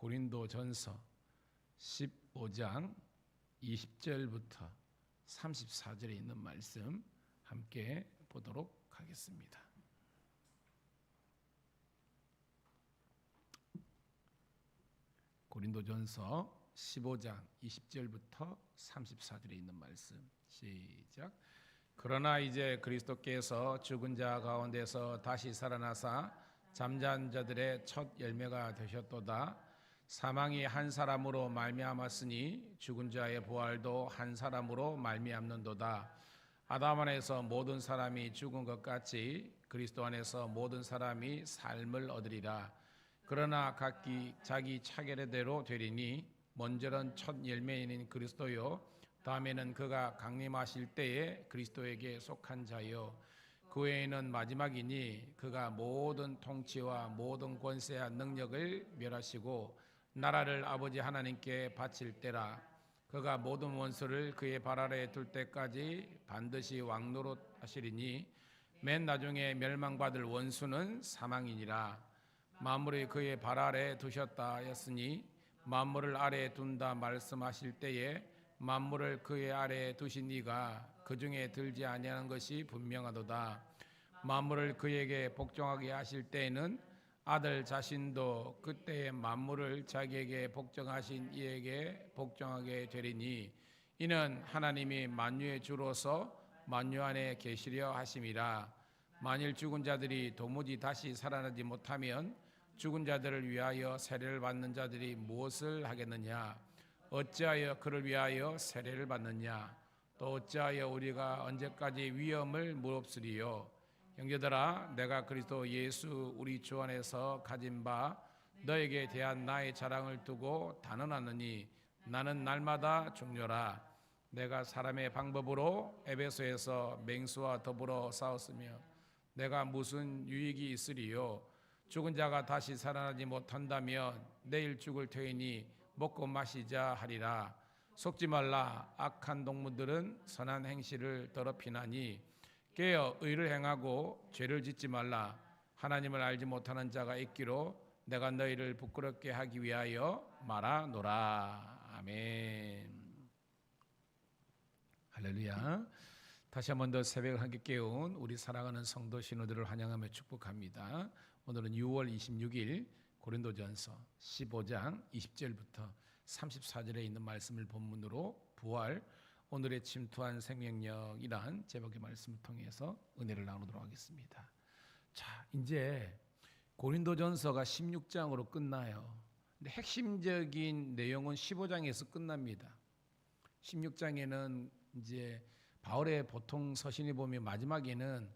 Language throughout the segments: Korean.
고린도전서 15장 20절부터 34절에 있는 말씀 함께 보도록 하겠습니다. 고린도전서 15장 20절부터 34절에 있는 말씀 시작. 그러나 이제 그리스도께서 죽은 자 가운데서 다시 살아나사 잠자는 자들의 첫 열매가 되셨도다. 사망이 한 사람으로 말미암았으니 죽은 자의 부활도 한 사람으로 말미암는도다. 아담 안에서 모든 사람이 죽은 것 같이 그리스도 안에서 모든 사람이 삶을 얻으리라. 그러나 각기 자기 차례대로 되리니 먼저는 첫 열매인 그리스도요, 다음에는 그가 강림하실 때에 그리스도에게 속한 자요, 그 외에는 마지막이니 그가 모든 통치와 모든 권세와 능력을 멸하시고 나라를 아버지 하나님께 바칠 때라. 그가 모든 원수를 그의 발 아래에 둘 때까지 반드시 왕노릇하시리니 맨 나중에 멸망받을 원수는 사망이니라. 만물이 그의 발 아래에 두셨다 하였으니 만물을 아래에 둔다 말씀하실 때에 만물을 그의 아래에 두신 이가 그 중에 들지 아니하는 것이 분명하도다. 만물을 그에게 복종하게 하실 때에는 아들 자신도 그때의 만물을 자기에게 복종하신 이에게 복종하게 되리니 이는 하나님이 만유의 주로서 만유 안에 계시려 하심이라. 만일 죽은 자들이 도무지 다시 살아나지 못하면 죽은 자들을 위하여 세례를 받는 자들이 무엇을 하겠느냐? 어찌하여 그를 위하여 세례를 받느냐? 또 어찌하여 우리가 언제까지 위험을 무릅쓰리요? 형제들아, 내가 그리스도 예수 우리 주 안에서 가진 바 너에게 대한 나의 자랑을 두고 단언하느니 나는 날마다 중요라. 내가 사람의 방법으로 에베소에서 맹수와 더불어 싸웠으며 내가 무슨 유익이 있으리요? 죽은 자가 다시 살아나지 못한다면 내일 죽을 터이니 먹고 마시자 하리라. 속지 말라. 악한 동무들은 선한 행실을 더럽히나니 깨어 의를 행하고 죄를 짓지 말라. 하나님을 알지 못하는 자가 있기로 내가 너희를 부끄럽게 하기 위하여 말하노라. 아멘. 할렐루야. 다시 한 번 더 새벽을 함께 깨운 우리 사랑하는 성도 신우들을 환영하며 축복합니다. 오늘은 6월 26일 고린도전서 15장 20절부터 34절에 있는 말씀을 본문으로 부활, 오늘의 침투한 생명력이란 제목의 말씀을 통해서 은혜를 나누도록 하겠습니다. 자, 이제 고린도전서가 16장으로 끝나요. 근데 핵심적인 내용은 15장에서 끝납니다. 16장에는 이제 바울의 보통 서신이 보면 마지막에는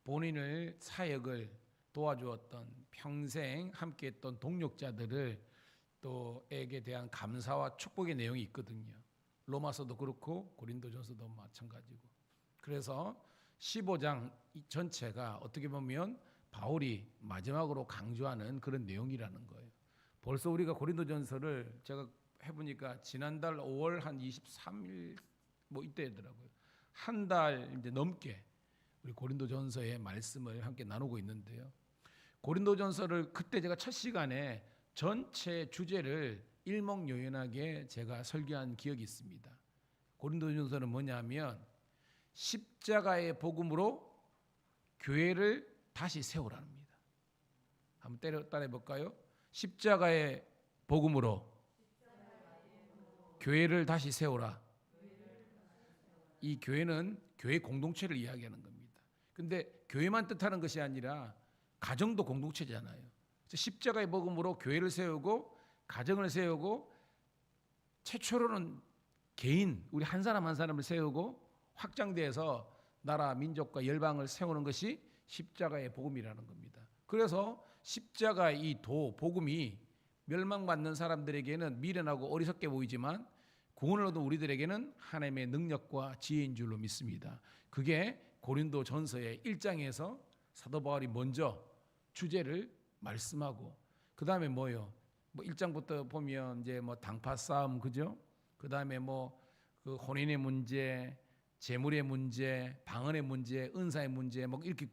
본인을 사역을 도와주었던 평생 함께했던 동력자들을 또에게 대한 감사와 축복의 내용이 있거든요. 로마서도 그렇고 고린도전서도 마찬가지고. 그래서 15장 전체가 어떻게 보면 바울이 마지막으로 강조하는 그런 내용이라는 거예요. 벌써 우리가 고린도전서를 제가 해보니까 지난달 5월 한 23일 뭐 이때더라고요. 한 달 이제 넘게 우리 고린도전서의 말씀을 함께 나누고 있는데요. 고린도전서를 그때 제가 첫 시간에 전체 주제를 일목요연하게 제가 설교한 기억이 있습니다. 고린도전서는 뭐냐면 십자가의 복음으로 교회를 다시 세우라는 겁니다. 한번 따라해 볼까요? 십자가의 복음으로 교회를 다시 세우라. 이 교회는 교회 공동체를 이야기하는 겁니다. 근데 교회만 뜻하는 것이 아니라 가정도 공동체잖아요. 십자가의 복음으로 교회를 세우고 가정을 세우고 최초로는 개인 우리 한 사람 한 사람을 세우고 확장돼서 나라 민족과 열방을 세우는 것이 십자가의 복음이라는 겁니다. 그래서 십자가의 이 복음이 멸망받는 사람들에게는 미련하고 어리석게 보이지만 구원을 얻은 우리들에게는 하나님의 능력과 지혜인 줄로 믿습니다. 그게 고린도전서의 1장에서 사도 바울이 먼저 주제를 말씀하고 그 다음에 뭐요? 뭐 1장부터 보면 이제 뭐 당파 싸움 그죠? 그 다음에 뭐 그 혼인의 문제, 재물의 문제, 방언의 문제, 은사의 문제 뭐 이렇게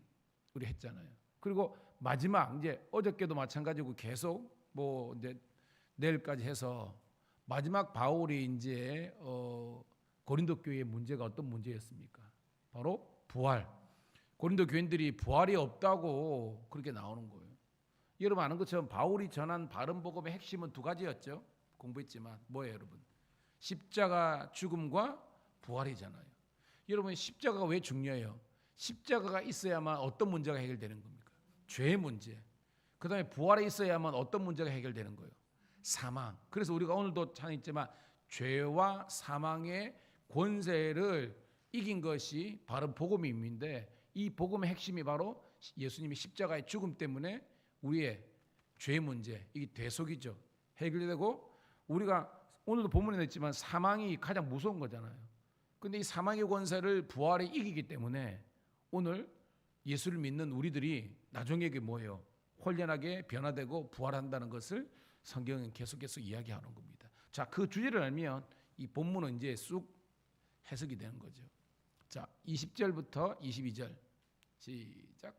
우리 했잖아요. 그리고 마지막 이제 어저께도 마찬가지고 계속 뭐 이제 내일까지 해서 마지막 바울이 이제 고린도 교회의 문제가 어떤 문제였습니까? 바로 부활. 고린도 교인들이 부활이 없다고 그렇게 나오는 거예요. 여러분 아는 것처럼 바울이 전한 바른 복음의 핵심은 두 가지였죠. 공부했지만 뭐예요, 여러분? 십자가 죽음과 부활이잖아요. 여러분 십자가가 왜 중요해요? 십자가가 있어야만 어떤 문제가 해결되는 겁니까? 죄의 문제. 그 다음에 부활에 있어야만 어떤 문제가 해결되는 거예요? 사망. 그래서 우리가 오늘도 찬양했지만 죄와 사망의 권세를 이긴 것이 바로 복음임인데, 이 복음의 핵심이 바로 예수님이 십자가의 죽음 때문에 우리의 죄의 문제, 이게 대속이죠. 해결되고, 우리가 오늘도 본문에 냈지만 사망이 가장 무서운 거잖아요. 근데 이 사망의 권세를 부활에 이기기 때문에 오늘 예수를 믿는 우리들이 나중에 뭐예요? 혼련하게 변화되고 부활한다는 것을 성경은 계속해서 이야기하는 겁니다. 자, 그 주제를 알면 이 본문은 이제 쑥 해석이 되는 거죠. 자, 20절부터 22절 시작.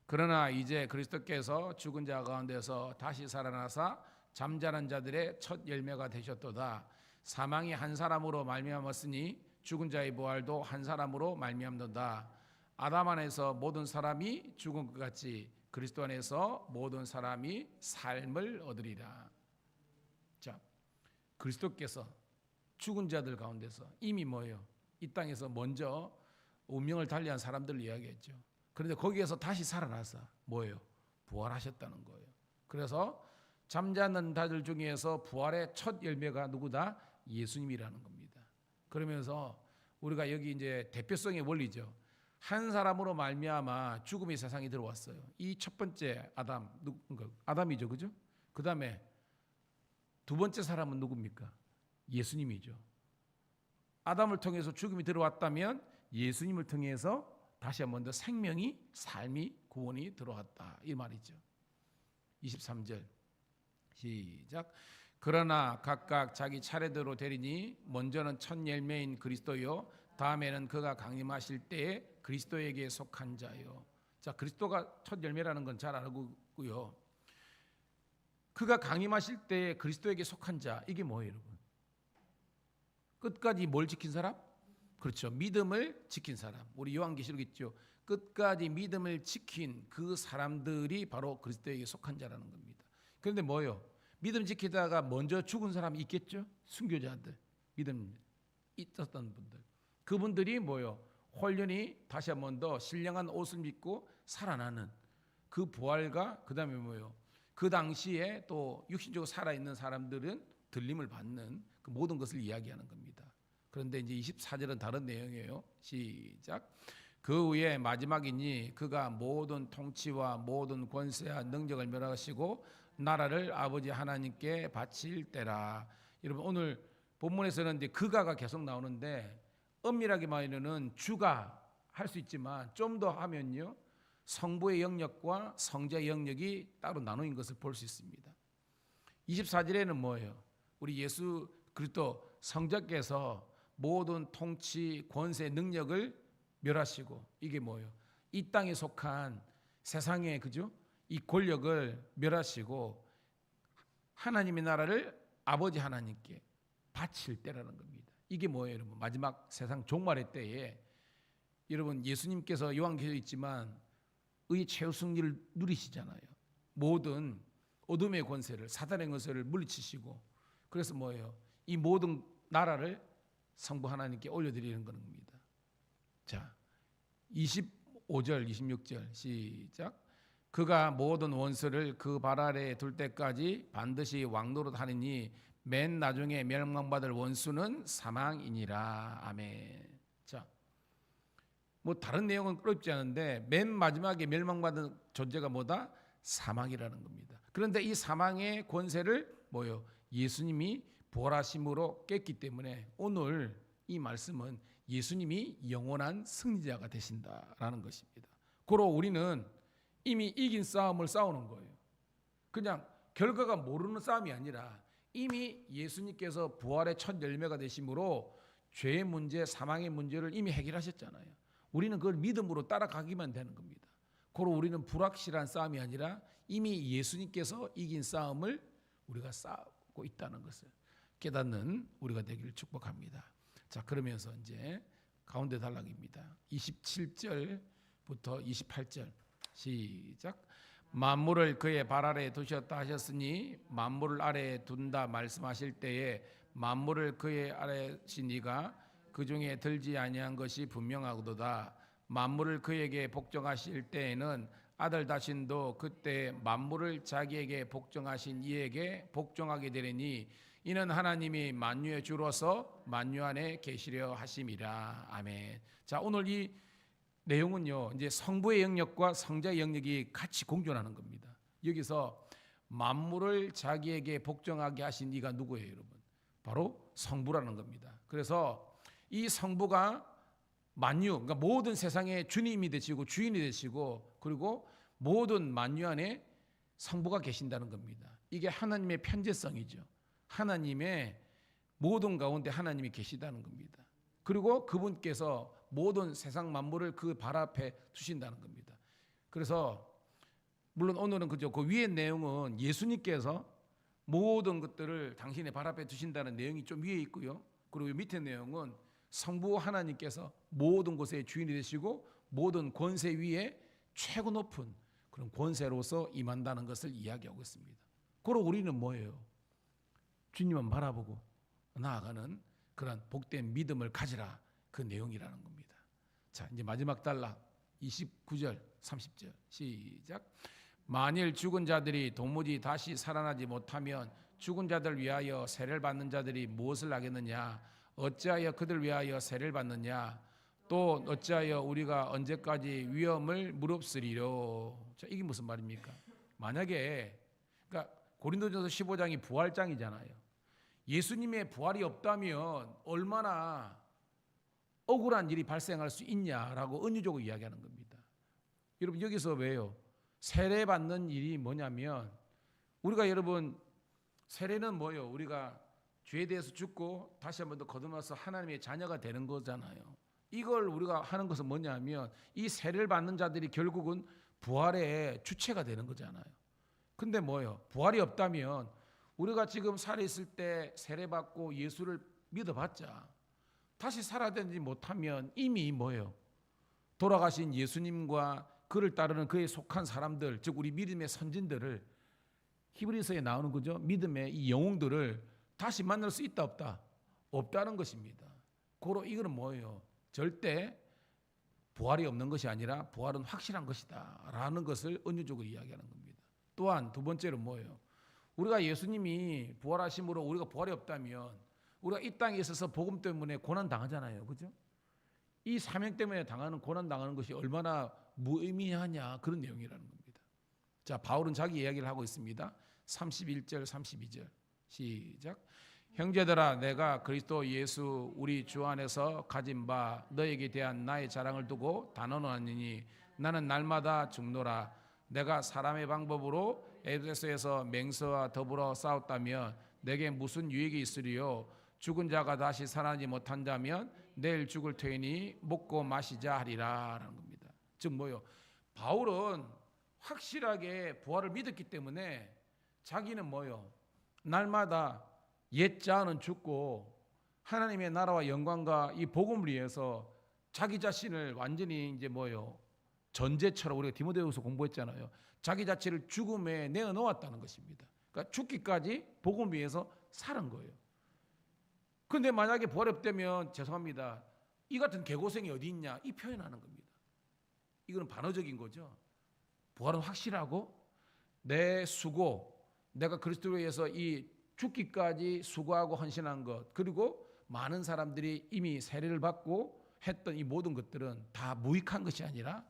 그러나 이제 그리스도께서 죽은 자 가운데서 다시 살아나사 잠자는 자들의 첫 열매가 되셨도다. 사망이 한 사람으로 말미암았으니 죽은 자의 부활도 한 사람으로 말미암는다. 아담 안에서 모든 사람이 죽은 것 같이 그리스도 안에서 모든 사람이 삶을 얻으리라. 자, 그리스도께서 죽은 자들 가운데서 이미 뭐예요? 이 땅에서 먼저 운명을 달리한 사람들을 이야기했죠. 그런데 거기에서 다시 살아나서 뭐예요? 부활하셨다는 거예요. 그래서 잠자는 자들 중에서 부활의 첫 열매가 누구다? 예수님이라는 겁니다. 그러면서 우리가 여기 이제 대표성의 원리죠. 한 사람으로 말미암아 죽음이 세상에 들어왔어요. 이 첫 번째 아담이죠, 그죠? 그 다음에 두 번째 사람은 누굽니까? 예수님이죠. 아담을 통해서 죽음이 들어왔다면 예수님을 통해서 다시 한 번 더 생명이, 삶이, 구원이 들어왔다, 이 말이죠. 23절 시작. 그러나 각각 자기 차례대로 되리니 먼저는 첫 열매인 그리스도요, 다음에는 그가 강림하실 때에 그리스도에게 속한 자요. 자, 그리스도가 첫 열매라는 건 잘 알고 있고요. 그가 강림하실 때에 그리스도에게 속한 자, 이게 뭐예요, 여러분? 끝까지 뭘 지킨 사람? 그렇죠. 믿음을 지킨 사람. 우리 요한계시록 있죠. 끝까지 믿음을 지킨 그 사람들이 바로 그리스도에게 속한 자라는 겁니다. 그런데 뭐예요? 믿음 지키다가 먼저 죽은 사람이 있겠죠? 순교자들, 믿음 있었던 분들. 그분들이 뭐예요? 혼련히 다시 한 번 더 신령한 옷을 입고 살아나는 그 부활과, 그 다음에 뭐예요? 그 당시에 또 육신적으로 살아있는 사람들은 들림을 받는 그 모든 것을 이야기하는 겁니다. 그런데 이제 24절은 다른 내용이에요. 시작. 그 후에 마지막이니 그가 모든 통치와 모든 권세와 능력을 멸하시고 나라를 아버지 하나님께 바칠 때라. 여러분 오늘 본문에서는 이제 그가가 계속 나오는데, 엄밀하게 말하면은 주가 할 수 있지만 좀 더 하면요, 성부의 영역과 성자의 영역이 따로 나누인 것을 볼 수 있습니다. 24절에는 뭐예요? 우리 예수 그리스도 성자께서 모든 통치, 권세, 능력을 멸하시고, 이게 뭐예요? 이 땅에 속한 세상의, 그죠? 이 권력을 멸하시고 하나님의 나라를 아버지 하나님께 바칠 때라는 겁니다. 이게 뭐예요, 여러분? 마지막 세상 종말의 때에 여러분 예수님께서 요한계시록에 있지만 의 최후 승리를 누리시잖아요. 모든 어둠의 권세를, 사단의 권세를 물리치시고, 그래서 뭐예요? 이 모든 나라를 성부 하나님께 올려드리는 겁니다. 자, 25절 26절 시작. 그가 모든 원수를 그 발 아래에 둘 때까지 반드시 왕노릇 하느니 맨 나중에 멸망받을 원수는 사망이니라. 아멘. 자, 뭐 다른 내용은 어렵지 않은데 맨 마지막에 멸망받은 존재가 뭐다? 사망이라는 겁니다. 그런데 이 사망의 권세를 뭐요? 예수님이 부활하심으로 깼기 때문에 오늘 이 말씀은 예수님이 영원한 승리자가 되신다라는 것입니다. 고로 우리는 이미 이긴 싸움을 싸우는 거예요. 그냥 결과가 모르는 싸움이 아니라 이미 예수님께서 부활의 첫 열매가 되심으로 죄의 문제, 사망의 문제를 이미 해결하셨잖아요. 우리는 그걸 믿음으로 따라가기만 되는 겁니다. 고로 우리는 불확실한 싸움이 아니라 이미 예수님께서 이긴 싸움을 우리가 하고 있다는 것을 깨닫는 우리가 되기를 축복합니다. 자, 그러면서 이제 가운데 단락입니다. 27절부터 28절 시작. 만물을 그의 발 아래에 두셨다 하셨으니 만물을 아래에 둔다 말씀하실 때에 만물을 그의 아래에 두시니가 그 중에 들지 아니한 것이 분명하도다. 만물을 그에게 복종하실 때에는 아들 자신도 그때 만물을 자기에게 복종하신 이에게 복종하게 되리니 이는 하나님이 만유의 주로서 만유 안에 계시려 하심이라. 아멘. 자, 오늘 이 내용은요, 이제 성부의 영역과 성자의 영역이 같이 공존하는 겁니다. 여기서 만물을 자기에게 복종하게 하신 이가 누구예요, 여러분? 바로 성부라는 겁니다. 그래서 이 성부가 만유, 그러니까 모든 세상의 주님이 되시고 주인이 되시고 그리고 모든 만유 안에 성부가 계신다는 겁니다. 이게 하나님의 편재성이죠. 하나님의 모든 가운데 하나님이 계시다는 겁니다. 그리고 그분께서 모든 세상 만물을 그 발 앞에 두신다는 겁니다. 그래서 물론 오늘은 그죠. 그 위의 내용은 예수님께서 모든 것들을 당신의 발 앞에 두신다는 내용이 좀 위에 있고요. 그리고 밑에 내용은 성부 하나님께서 모든 곳의 주인이 되시고 모든 권세 위에 최고 높은 그런 권세로서 임한다는 것을 이야기하고 있습니다. 그리고 우리는 뭐예요? 주님만 바라보고 나아가는 그런 복된 믿음을 가지라, 그 내용이라는 겁니다. 자, 이제 마지막 단락 29절 30절 시작. 만일 죽은 자들이 도무지 다시 살아나지 못하면 죽은 자들 위하여 세례를 받는 자들이 무엇을 하겠느냐? 어찌하여 그들 위하여 세례를 받느냐? 또 어찌하여 우리가 언제까지 위험을 무릅쓰리려? 자, 이게 무슨 말입니까? 만약에 그러니까 고린도전서 15장이 부활장이잖아요. 예수님의 부활이 없다면 얼마나 억울한 일이 발생할 수 있냐라고 은유적으로 이야기하는 겁니다. 여러분, 여기서 왜요? 세례 받는 일이 뭐냐면 우리가 여러분 세례는 뭐예요? 우리가 죄에 대해서 죽고 다시 한번 더 거듭나서 하나님의 자녀가 되는 거잖아요. 이걸 우리가 하는 것은 뭐냐면 이 세례를 받는 자들이 결국은 부활의 주체가 되는 거잖아요. 근데 뭐예요? 부활이 없다면 우리가 지금 살아있을 때 세례받고 예수를 믿어봤자 다시 살아되지 못하면 이미 뭐예요? 돌아가신 예수님과 그를 따르는 그에 속한 사람들, 즉 우리 믿음의 선진들을 히브리서에 나오는 거죠. 믿음의 이 영웅들을 다시 만날 수 있다 없다? 없다는 것입니다. 고로 이거는 뭐예요? 절대 부활이 없는 것이 아니라 부활은 확실한 것이다 라는 것을 은유적으로 이야기하는 겁니다. 또한 두 번째로 뭐예요? 우리가 예수님이 부활하심으로 우리가 부활이 없다면 우리가 이 땅에 있어서 복음 때문에 고난 당하잖아요. 그죠? 이 사명 때문에 당하는 고난 당하는 것이 얼마나 무의미하냐 그런 내용이라는 겁니다. 자, 바울은 자기 이야기를 하고 있습니다. 31절 32절 시작. 형제들아, 내가 그리스도 예수 우리 주 안에서 가진 바 너에게 대한 나의 자랑을 두고 단언하노니 나는 날마다 죽노라. 내가 사람의 방법으로 에베소에서 맹세와 더불어 싸웠다면 내게 무슨 유익이 있으리요? 죽은 자가 다시 살아나지 못한다면 내일 죽을 터이니 먹고 마시자 하리라 라는 겁니다. 즉 뭐요? 바울은 확실하게 부활을 믿었기 때문에 자기는 뭐요? 날마다 옛 자는 죽고 하나님의 나라와 영광과 이 복음을 위해서 자기 자신을 완전히 이제 뭐요? 전제처럼 우리가 디모데후서 공부했잖아요. 자기 자체를 죽음에 내어놓았다는 것입니다. 그러니까 죽기까지 복음을 위해서 사는 거예요. 그런데 만약에 부활이 없다면 죄송합니다. 이 같은 개고생이 어디 있냐? 이 표현하는 겁니다. 이거는 반어적인 거죠. 부활은 확실하고 내 수고, 내가 그리스도를 위해서 이 죽기까지 수고하고 헌신한 것, 그리고 많은 사람들이 이미 세례를 받고 했던 이 모든 것들은 다 무익한 것이 아니라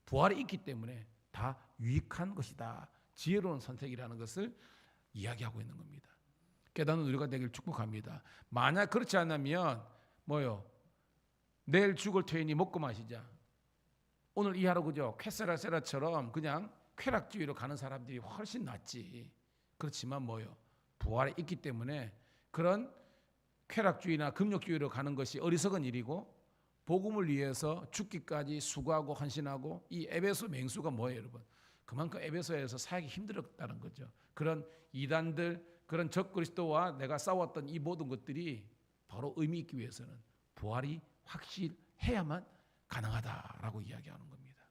부활이 있기 때문에 다 유익한 것이다. 지혜로운 선택이라는 것을 이야기하고 있는 겁니다. 깨닫는 우리가 되길 축복합니다. 만약 그렇지 않으면 뭐요? 내일 죽을 터이니 먹고 마시자. 오늘 이 하루 그죠? 쾌세라세라처럼 그냥 쾌락주의로 가는 사람들이 훨씬 낫지. 그렇지만 뭐요? 부활이 있기 때문에 그런 쾌락주의나 금욕주의로 가는 것이 어리석은 일이고 복음을 위해서 죽기까지 수고하고 헌신하고 이 에베소 맹수가 뭐예요, 여러분? 그만큼 에베소에서 사역이 힘들었다는 거죠. 그런 이단들, 그런 적 그리스도와 내가 싸웠던 이 모든 것들이 바로 의미 있기 위해서는 부활이 확실해야만 가능하다라고 이야기하는 겁니다.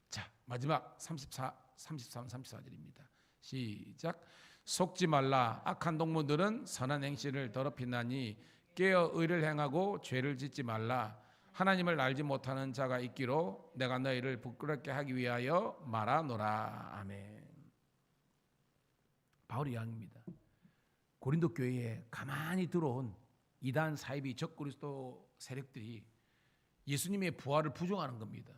자, 마지막 34, 33, 34절입니다. 시작. 속지 말라. 악한 동무들은 선한 행실을 더럽히나니 깨어 의를 행하고 죄를 짓지 말라. 하나님을 알지 못하는 자가 있기로 내가 너희를 부끄럽게 하기 위하여 말하노라. 아멘. 바울의 이야기입니다. 고린도 교회에 가만히 들어온 이단 사이비 적그리스도 세력들이 예수님의 부활을 부정하는 겁니다.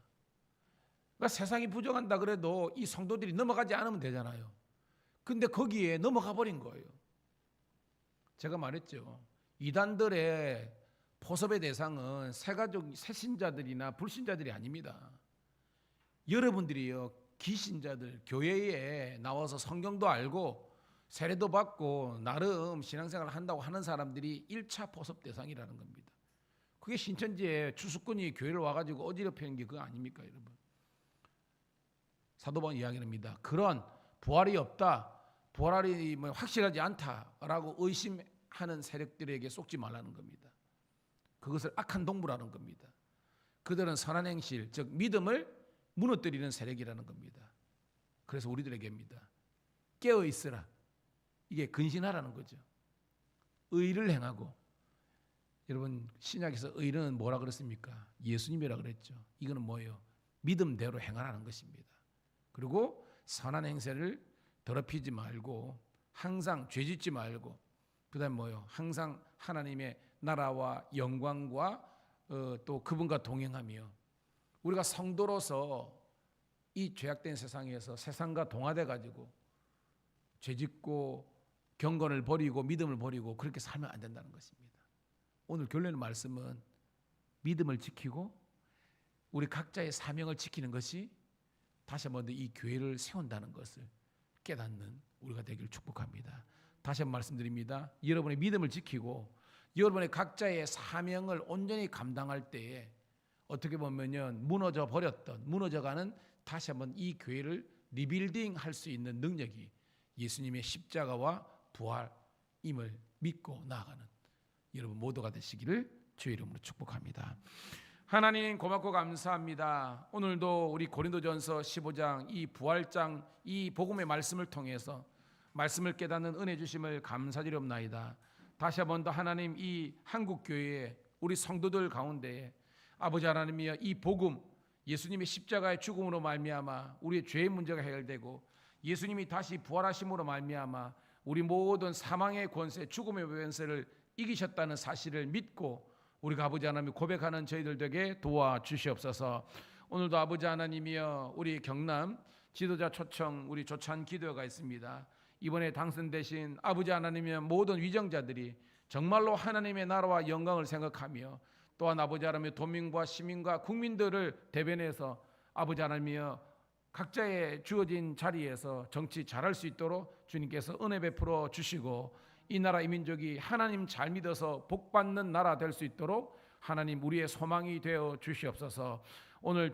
그러니까 세상이 부정한다 그래도 이 성도들이 넘어가지 않으면 되잖아요. 근데 거기에 넘어가 버린 거예요. 제가 말했죠. 이단들의 포섭의 대상은 새가족, 새신자들이나 불신자들이 아닙니다. 여러분들이요, 기신자들, 교회에 나와서 성경도 알고 세례도 받고 나름 신앙생활을 한다고 하는 사람들이 1차 포섭 대상이라는 겁니다. 그게 신천지에 추수꾼이 교회를 와가지고 어지럽히는 게 그거 아닙니까, 여러분? 사도 바울 이야기합니다. 그런 부활이 없다, 부활이 확실하지 않다라고 의심하는 세력들에게 속지 말라는 겁니다. 그것을 악한 동무라는 겁니다. 그들은 선한 행실, 즉 믿음을 무너뜨리는 세력이라는 겁니다. 그래서 우리들에게입니다. 깨어 있으라. 이게 근신하라는 거죠. 의를 행하고. 여러분, 신약에서 의는 뭐라 그랬습니까? 예수님이라 그랬죠. 이거는 뭐예요? 믿음대로 행하라는 것입니다. 그리고 선한 행세를 더럽히지 말고 항상 죄짓지 말고, 그다음 뭐예요? 항상 하나님의 나라와 영광과 또 그분과 동행하며, 우리가 성도로서 이 죄악된 세상에서 세상과 동화돼 가지고 죄짓고 경건을 버리고 믿음을 버리고 그렇게 살면 안 된다는 것입니다. 오늘 결론의 말씀은 믿음을 지키고 우리 각자의 사명을 지키는 것이 다시 한번 이 교회를 세운다는 것을 깨닫는 우리가 되기를 축복합니다. 다시 한번 말씀드립니다. 여러분의 믿음을 지키고 여러분의 각자의 사명을 온전히 감당할 때에 어떻게 보면 무너져 버렸던, 무너져가는 다시 한번 이 교회를 리빌딩 할 수 있는 능력이 예수님의 십자가와 부활임을 믿고 나아가는 여러분 모두가 되시기를 주의 이름으로 축복합니다. 하나님 고맙고 감사합니다. 오늘도 우리 고린도전서 15장 이 부활장 이 복음의 말씀을 통해서 말씀을 깨닫는 은혜 주심을 감사드리옵나이다. 다시 한번 더 하나님 이 한국교회에 우리 성도들 가운데 아버지 하나님이여 이 복음 예수님의 십자가의 죽음으로 말미암아 우리의 죄의 문제가 해결되고 예수님이 다시 부활하심으로 말미암아 우리 모든 사망의 권세 죽음의 권세를 이기셨다는 사실을 믿고 우리가 아버지 하나님 고백하는 저희들 되게 도와주시옵소서. 오늘도 아버지 하나님이여 우리 경남 지도자 초청 우리 조찬 기도회가 있습니다. 이번에 당선되신 아버지 하나님의 모든 위정자들이 정말로 하나님의 나라와 영광을 생각하며 또한 아버지 하나님의 도민과 시민과 국민들을 대변해서 아버지 하나님이여 각자의 주어진 자리에서 정치 잘할 수 있도록 주님께서 은혜 베풀어 주시고 이 나라 이 민족이 하나님 잘 믿어서 복받는 나라 될 수 있도록 하나님 우리의 소망이 되어 주시옵소서. 오늘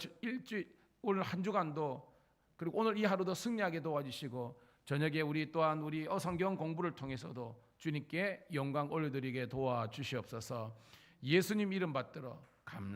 오늘 한 주간도 그리고 오늘 이 하루도 승리하게 도와주시고 저녁에 우리 또한 우리 성경 공부를 통해서도 주님께 영광 올려드리게 도와주시옵소서. 예수님 이름 받들어 감사